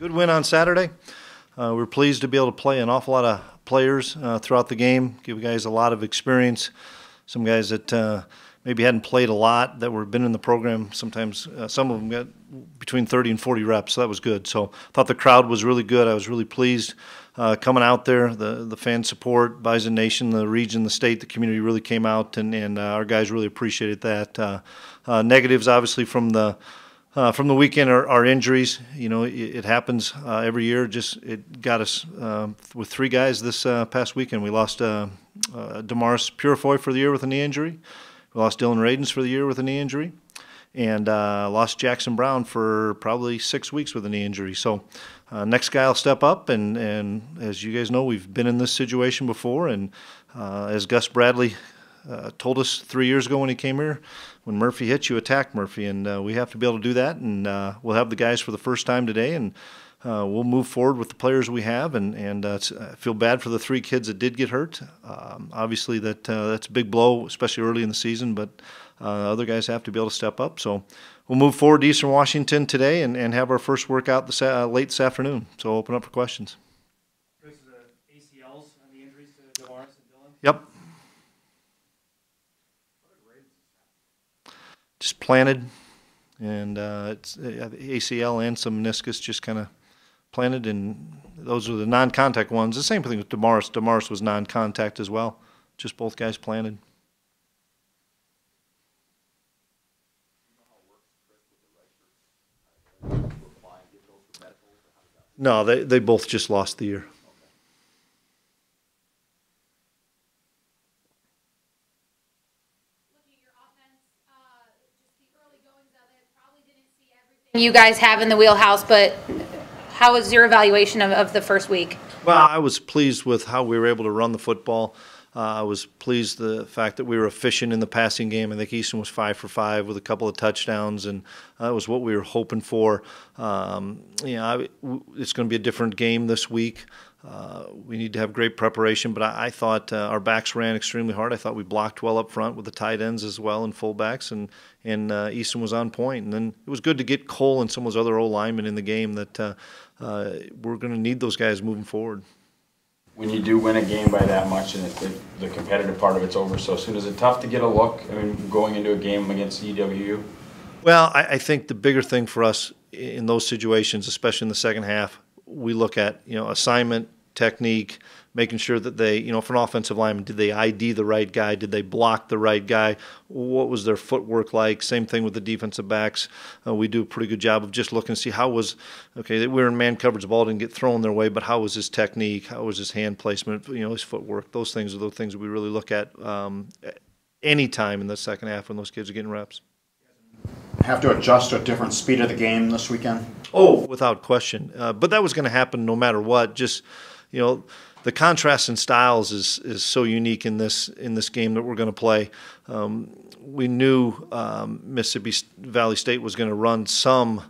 Good win on Saturday. We're pleased to be able to play an awful lot of players throughout the game, give guys a lot of experience, some guys that maybe hadn't played a lot that were been in the program. Sometimes some of them got between 30 and 40 reps, so that was good. So I thought the crowd was really good. I was really pleased coming out there. The fan support, Bison Nation, the region, the state, the community really came out, and our guys really appreciated that. Negatives, obviously, from the weekend are injuries. You know, it happens every year. It got us with three guys this past weekend. We lost Damaris Purifoy for the year with a knee injury. We lost Dylan Radens for the year with a knee injury, and lost Jackson Brown for probably 6 weeks with a knee injury. So next guy will step up, and as you guys know, we've been in this situation before. And as Gus Bradley told us 3 years ago when he came here, when Murphy hits, you attack Murphy, and we have to be able to do that. And we'll have the guys for the first time today, and we'll move forward with the players we have. And I feel bad for the three kids that did get hurt. Obviously, that's a big blow, especially early in the season. But other guys have to be able to step up. So we'll move forward to Eastern Washington today and have our first workout late this afternoon. So I'll open up for questions. Chris, the ACLs and the injuries to Damaris and Dylan? Yep. Just planted, and it's ACL and some meniscus just kind of planted, and those are the non-contact ones. The same thing with Damaris. Damaris was non-contact as well. Just both guys planted. No, they both just lost the year. You guys have in the wheelhouse, but how was your evaluation of the first week? Well, I was pleased with how we were able to run the football. I was pleased the fact that we were efficient in the passing game. I think Easton was 5 for 5 with a couple of touchdowns, and that was what we were hoping for. It's going to be a different game this week. We need to have great preparation, but I thought our backs ran extremely hard. I thought we blocked well up front with the tight ends as well and fullbacks, and Easton was on point. And then it was good to get Cole and some of those other O-linemen in the game that we're going to need those guys moving forward. When you do win a game by that much and the competitive part of it's over so soon, is it tough to get a look, I mean, going into a game against EWU? Well, I think the bigger thing for us in those situations, especially in the second half, we look at, assignment, technique, making sure that they, for an offensive lineman, did they ID the right guy? Did they block the right guy? What was their footwork like? Same thing with the defensive backs. We do a pretty good job of just looking to see we were in man coverage, the ball didn't get thrown their way, but how was his technique? How was his hand placement? His footwork. Those things are the things we really look at any time in the second half when those kids are getting reps. Have to adjust to a different speed of the game this weekend? Oh, without question. But that was going to happen no matter what. Just, the contrast in styles is so unique in this game that we're going to play. We knew Mississippi Valley State was going to run some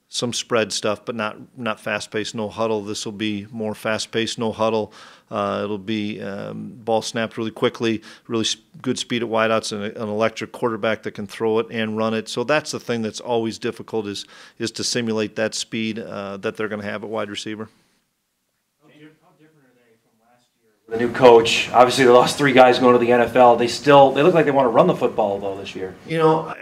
spread stuff, but not fast-paced, no huddle. This will be more fast-paced, no huddle. It'll be ball snapped really quickly, really good speed at wideouts, and an electric quarterback that can throw it and run it. So that's the thing that's always difficult is to simulate that speed that they're going to have at wide receiver. The new coach, obviously they lost 3 guys going to the NFL. They look like they want to run the football though this year.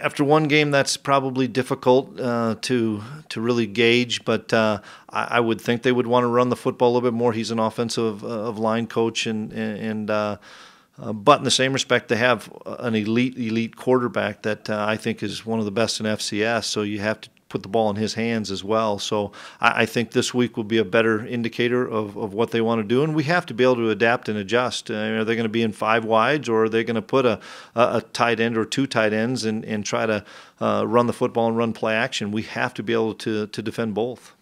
After one game, that's probably difficult to really gauge. But I would think they would want to run the football a little bit more. He's an offensive line coach, but in the same respect, they have an elite quarterback that I think is one of the best in FCS. So you have to put the ball in his hands as well. So I think this week will be a better indicator of what they want to do, and we have to be able to adapt and adjust. Are they going to be in 5 wides, or are they going to put a tight end or 2 tight ends and try to run the football and run play action? We have to be able to defend both.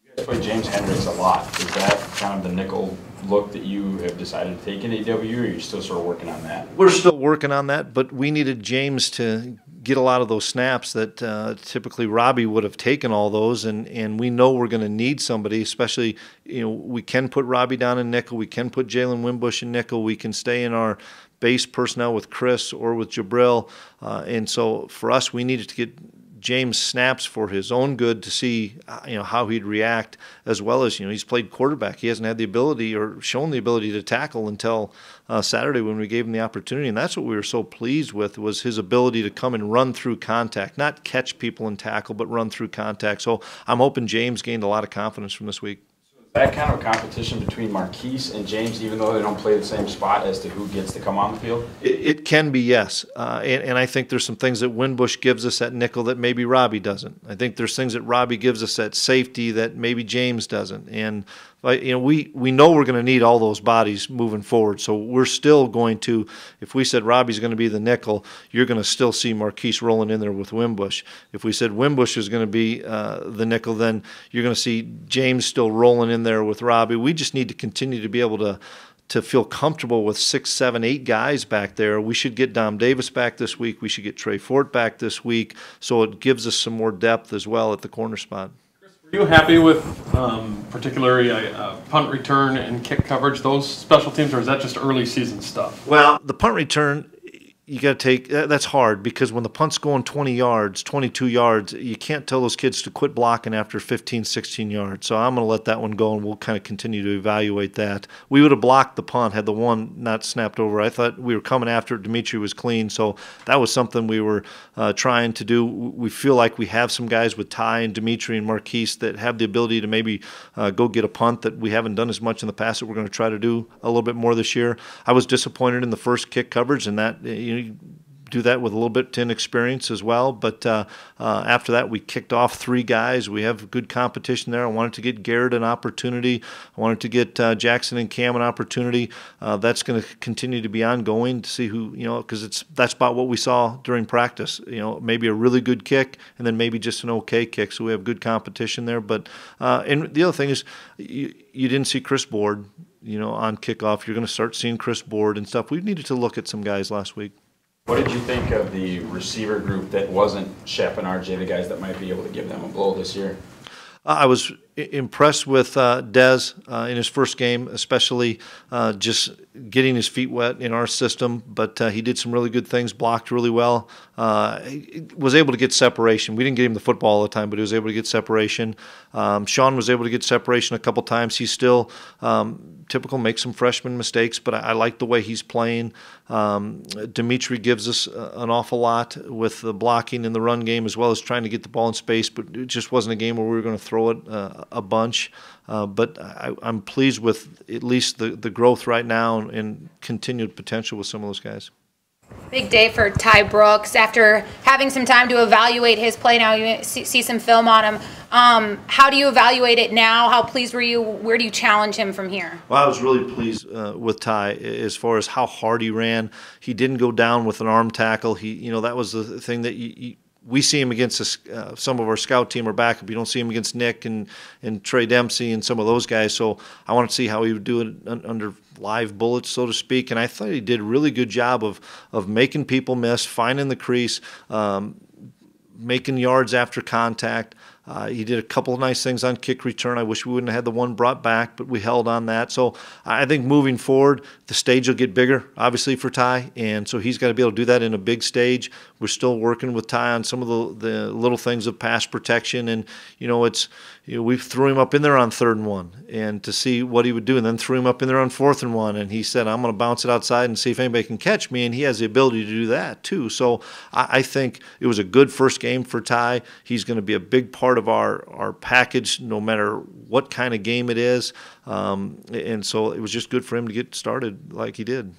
You guys play James Hendricks a lot. Is that kind of the nickel look that you have decided to take in AW, or are you still sort of working on that? We're still working on that, but we needed James to get a lot of those snaps that typically Robbie would have taken all those, and we know we're going to need somebody, especially, we can put Robbie down in nickel, we can put Jalen Wimbush in nickel, we can stay in our base personnel with Chris or with Jabril, and so for us we needed to get James snaps for his own good to see how he'd react, as well as he's played quarterback. He hasn't had the ability or shown the ability to tackle until Saturday when we gave him the opportunity, and that's what we were so pleased with, was his ability to come and run through contact, not catch people and tackle, but run through contact. So I'm hoping James gained a lot of confidence from this week. That kind of competition between Marquise and James, even though they don't play the same spot, as to who gets to come on the field? It can be, yes. And I think there's some things that Winbush gives us at nickel that maybe Robbie doesn't. I think there's things that Robbie gives us at safety that maybe James doesn't. And we know we're going to need all those bodies moving forward. So we're still going to, if we said Robbie's going to be the nickel, you're going to still see Marquise rolling in there with Winbush. If we said Winbush is going to be the nickel, then you're going to see James still rolling in there with Robbie. We just need to continue to be able to feel comfortable with 6, 7, 8 guys back there. We should get Dom Davis back this week. We should get Trey Fort back this week. So it gives us some more depth as well at the corner spot. Were you happy with particularly punt return and kick coverage, those special teams, or is that just early season stuff? Well, the punt return, you got to take that's hard, because when the punt's going 20 yards, 22 yards, you can't tell those kids to quit blocking after 15, 16 yards. So I'm going to let that one go, and we'll kind of continue to evaluate that. We would have blocked the punt had the one not snapped over. I thought we were coming after it. Dimitri was clean, so that was something we were trying to do. We feel like we have some guys with Ty and Dimitri and Marquise that have the ability to maybe go get a punt that we haven't done as much in the past, that we're going to try to do a little bit more this year. I was disappointed in the first kick coverage, and that do that with a little bit of inexperience as well. But after that, we kicked off 3 guys. We have good competition there. I wanted to get Garrett an opportunity. I wanted to get Jackson and Cam an opportunity. That's going to continue to be ongoing to see who, because that's about what we saw during practice. Maybe a really good kick and then maybe just an okay kick. So we have good competition there. But and the other thing is, you didn't see Chris Board, on kickoff. You're going to start seeing Chris Board and stuff. We needed to look at some guys last week. What did you think of the receiver group that wasn't Shep and RJ, the guys that might be able to give them a blow this year? I was impressed with Dez in his first game, especially just getting his feet wet in our system. But he did some really good things, blocked really well. He was able to get separation. We didn't get him the football all the time, but he was able to get separation. Sean was able to get separation a couple times. He's still typical, make some freshman mistakes, but I like the way he's playing. Dimitri gives us an awful lot with the blocking in the run game, as well as trying to get the ball in space, but it just wasn't a game where we were going to throw it a bunch. But I'm pleased with at least the growth right now and continued potential with some of those guys. Big day for Ty Brooks. After having some time to evaluate his play now, you see some film on him. How do you evaluate it now? How pleased were you? Where do you challenge him from here? Well, I was really pleased with Ty as far as how hard he ran. He didn't go down with an arm tackle. That was the thing that we see him against some of our scout team or backup. You don't see him against Nick and Trey Dempsey and some of those guys. So I want to see how he would do it under live bullets, so to speak. And I thought he did a really good job of making people miss, finding the crease, making yards after contact. He did a couple of nice things on kick return. I wish we wouldn't have had the one brought back, but we held on that. So I think moving forward, the stage will get bigger, obviously, for Ty, and so he's got to be able to do that in a big stage. We're still working with Ty on some of the little things of pass protection, and we threw him up in there on 3rd and 1, and to see what he would do, and then threw him up in there on 4th and 1, and he said, "I'm going to bounce it outside and see if anybody can catch me," and he has the ability to do that too. So I think it was a good first game for Ty. He's going to be a big part of our package, no matter what kind of game it is, and so it was just good for him to get started like he did.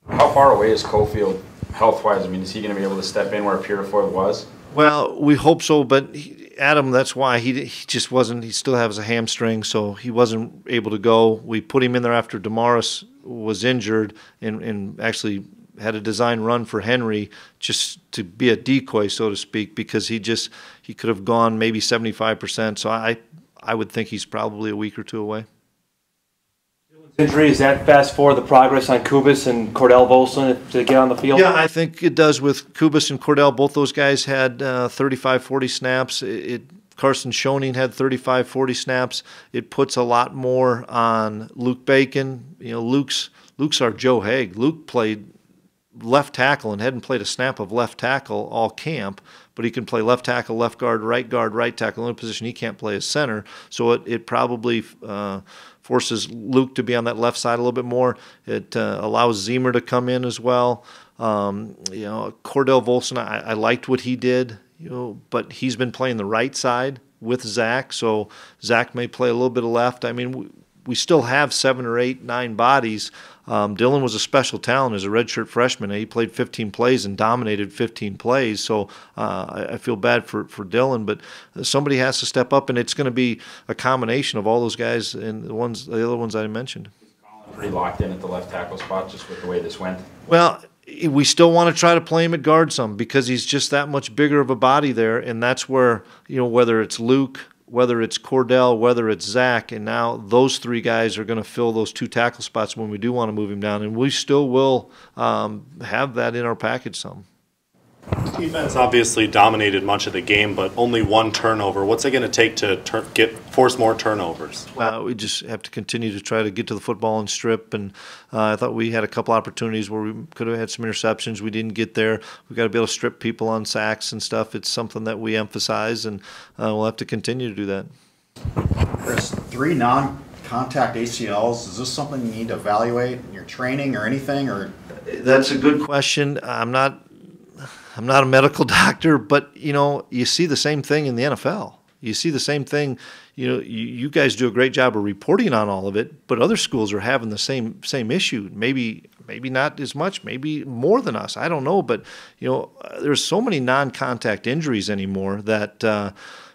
How far away is Cofield health-wise? I mean, is he going to be able to step in where Purifoy was? Well, we hope so, but Adam, that's why he just wasn't. He still has a hamstring, so he wasn't able to go. We put him in there after Damaris was injured and actually had a design run for Henry just to be a decoy, so to speak, because he could have gone maybe 75%. So I would think he's probably a week or 2 away. Injury, does that fast forward the progress on Kubas and Cordell Volson to get on the field? Yeah, I think it does with Kubas and Cordell. Both those guys had 35, 40 snaps. Carson Schoening had 35, 40 snaps. It puts a lot more on Luke Bacon. Luke's our Joe Haig. Luke played left tackle and hadn't played a snap of left tackle all camp, but he can play left tackle, left guard, right tackle. The only position he can't play is center. So it probably forces Luke to be on that left side a little bit more. It allows Zemer to come in as well. Cordell Volson, I liked what he did, but he's been playing the right side with Zach, so Zach may play a little bit of left. I mean, we still have 7 or 8, 9 bodies. Dylan was a special talent as a redshirt freshman. He played 15 plays and dominated 15 plays, so I feel bad for Dylan, but somebody has to step up, and it's going to be a combination of all those guys and the other ones I mentioned. Pretty locked in at the left tackle spot just with the way this went. Well, we still want to try to play him at guard some because he's just that much bigger of a body there, and that's where, whether it's Luke, whether it's Cordell, whether it's Zach, and now those 3 guys are going to fill those 2 tackle spots when we do want to move him down, and we still will have that in our package some. Defense obviously dominated much of the game, but only 1 turnover. What's it going to take to force more turnovers? Well, we just have to continue to try to get to the football and strip, and I thought we had a couple opportunities where we could have had some interceptions. We didn't get there. We've got to be able to strip people on sacks and stuff. It's something that we emphasize, and we'll have to continue to do that. Chris, 3 non-contact ACLs, is this something you need to evaluate in your training or anything? Or That's a good question. I'm not a medical doctor, but, you see the same thing in the NFL. You see the same thing. You guys do a great job of reporting on all of it, but other schools are having the same issue. Maybe not as much, maybe more than us. I don't know, but, there's so many non-contact injuries anymore that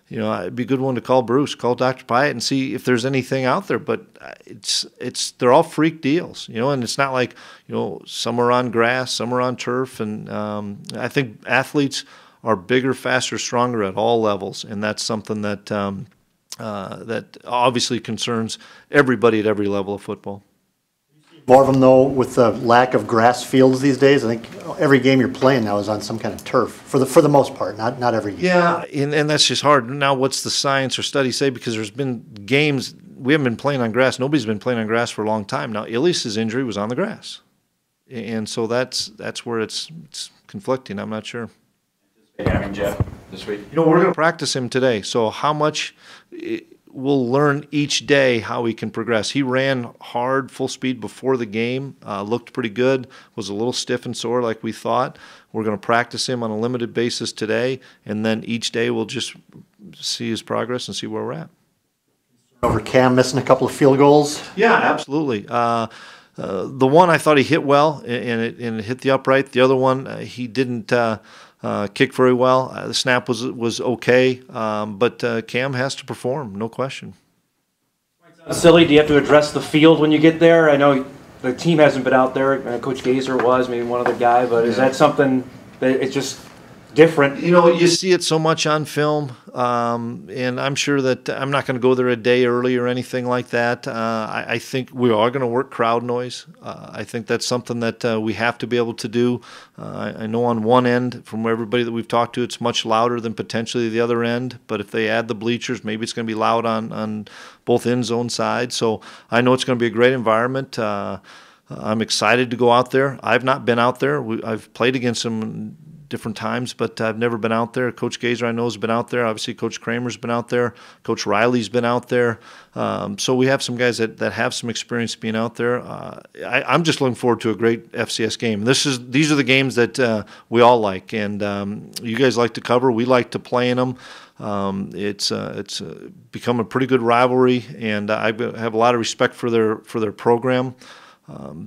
it'd be a good one to call Bruce, call Dr. Pyatt, and see if there's anything out there. But they're all freak deals, and it's not like some are on grass, some are on turf, and I think athletes are bigger, faster, stronger at all levels, and that's something that that obviously concerns everybody at every level of football. More of them, though, with the lack of grass fields these days. I think every game you're playing now is on some kind of turf, for the most part, not every game. Yeah, and that's just hard. Now, what's the science or studies say? Because there's been games, we haven't been playing on grass. Nobody's been playing on grass for a long time. Now, Elias's injury was on the grass. And so that's where it's conflicting. I'm not sure. Having Jeff this week? We're going to practice him today. So how much we'll learn each day how he can progress. He ran hard, full speed before the game, looked pretty good, was a little stiff and sore like we thought. We're going to practice him on a limited basis today, and then each day we'll just see his progress and see where we're at. Over Cam missing a couple of field goals? Yeah, absolutely. The one I thought he hit well, and it hit the upright. The other one, he didn't kick very well. The snap was okay, but Cam has to perform, no question. Silly, do you have to address the field when you get there? I know the team hasn't been out there. Coach Gazer was, maybe one other guy, but is that something that it's just different? You see it so much on film, and I'm sure that I'm not going to go there a day early or anything like that. I think we are going to work crowd noise. I think that's something that we have to be able to do. I know on one end, from everybody that we've talked to, it's much louder than potentially the other end, but if they add the bleachers, maybe it's going to be loud on both end zone sides. So I know it's going to be a great environment. I'm excited to go out there. I've not been out there. I've played against them different times, but I've never been out there. Coach Gazer, I know, has been out there. Obviously, Coach Kramer's been out there. Coach Riley's been out there. So we have some guys that have some experience being out there. I'm just looking forward to a great FCS game. These are the games that we all like, and you guys like to cover. We like to play in them. It's become a pretty good rivalry, and I have a lot of respect for their program.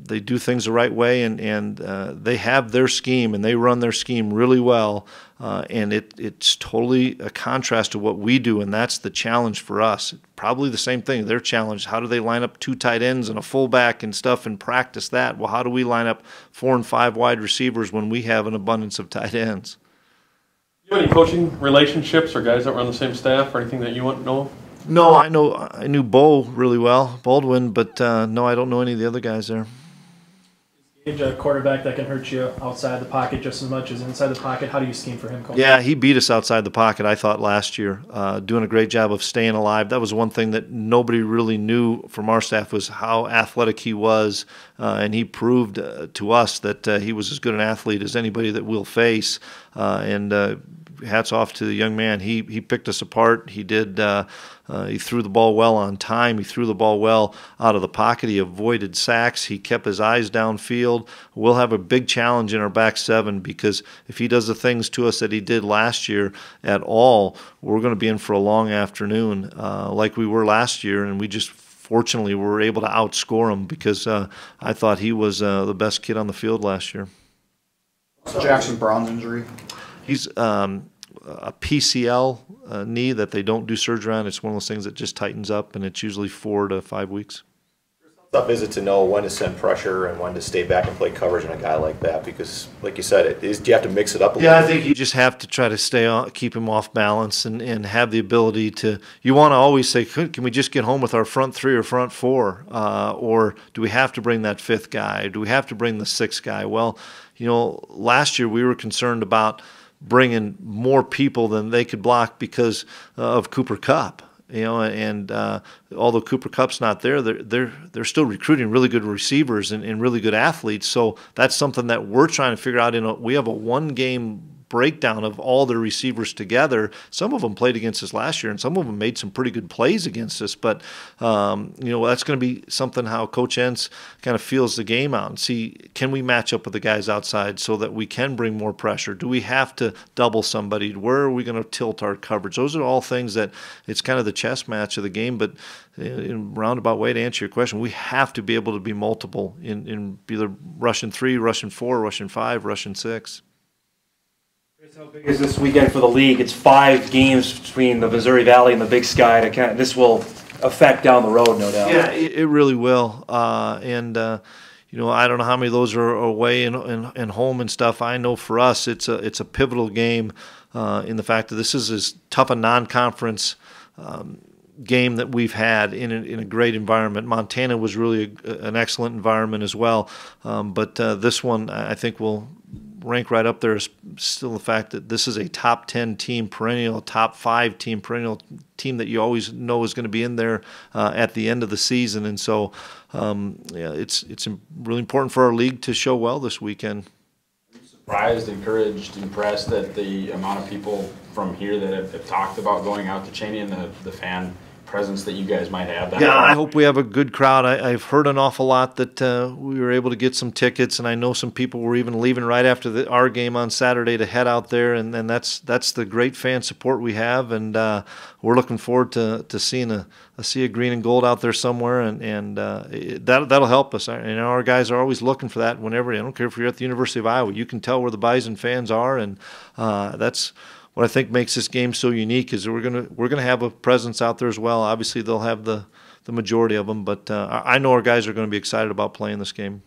They do things the right way, and they have their scheme, and they run their scheme really well, and it's totally a contrast to what we do, and that's the challenge for us. Probably the same thing. Their challenge, how do they line up 2 tight ends and a fullback and stuff and practice that? Well, how do we line up 4 and 5 wide receivers when we have an abundance of tight ends? You have any coaching relationships or guys that were on the same staff or anything that you want to know? No, I knew Bo really well, Baldwin, but no, I don't know any of the other guys there. Is a quarterback that can hurt you outside the pocket just as much as inside the pocket? How do you scheme for him, Coach? Yeah, he beat us outside the pocket, I thought, last year, doing a great job of staying alive. That was one thing that nobody really knew from our staff was how athletic he was, and he proved to us that he was as good an athlete as anybody that we'll face, and hats off to the young man. He picked us apart. He did. He threw the ball well on time. He threw the ball well out of the pocket. He avoided sacks. He kept his eyes downfield. We'll have a big challenge in our back seven, because if he does the things to us that he did last year at all, we're going to be in for a long afternoon like we were last year, and we just fortunately were able to outscore him, because I thought he was the best kid on the field last year. Jackson Brown's injury? He's a PCL knee that they don't do surgery on. It's one of those things that just tightens up, and it's usually 4 to 5 weeks. Tough is it to know when to send pressure and when to stay back and play coverage on a guy like that? Because, like you said, you have to mix it up a little bit. I think you just have to try to stay on, keep him off balance, and have the ability to. You want to always say, can we just get home with our front three or front four, or do we have to bring that fifth guy? Do we have to bring the sixth guy? Well, last year we were concerned about bringing more people than they could block because of Cooper Kupp. And although Cooper Kupp's not there, they're still recruiting really good receivers and really good athletes. So that's something that we're trying to figure out. We have a one-game breakdown of all the receivers together. Some of them played against us last year, and some of them made some pretty good plays against us. But that's going to be something how Coach Entz kind of feels the game out and see, can we match up with the guys outside so that we can bring more pressure? Do we have to double somebody? Where are we going to tilt our coverage? Those are all things that it's kind of the chess match of the game. But in a roundabout way, to answer your question, we have to be able to be multiple in either rushing 3, rushing 4, rushing 5, rushing 6. How big is this weekend for the league? It's 5 games between the Missouri Valley and the Big Sky. This will affect down the road, no doubt. Yeah, it really will. I don't know how many of those are away and home and stuff. I know for us, it's a pivotal game in the fact that this is as tough a non-conference game that we've had in a great environment. Montana was really an excellent environment as well, but this one I think will rank right up there is still the fact that this is a top 10 team perennial, top 5 team perennial team that you always know is going to be in there at the end of the season. And so it's really important for our league to show well this weekend. Surprised, encouraged, impressed at the amount of people from here that have talked about going out to Cheney and the fan presence that you guys might have. Yeah, I hope we have a good crowd. I've heard an awful lot that we were able to get some tickets, and I know some people were even leaving right after our game on Saturday to head out there, and that's the great fan support we have, and we're looking forward to seeing a sea of green and gold out there somewhere, and that'll help us. And our guys are always looking for that whenever. I don't care if you're at the University of Iowa, you can tell where the Bison fans are, and that's what I think makes this game so unique. Is we're gonna have a presence out there as well. Obviously, they'll have the majority of them, but I know our guys are going to be excited about playing this game.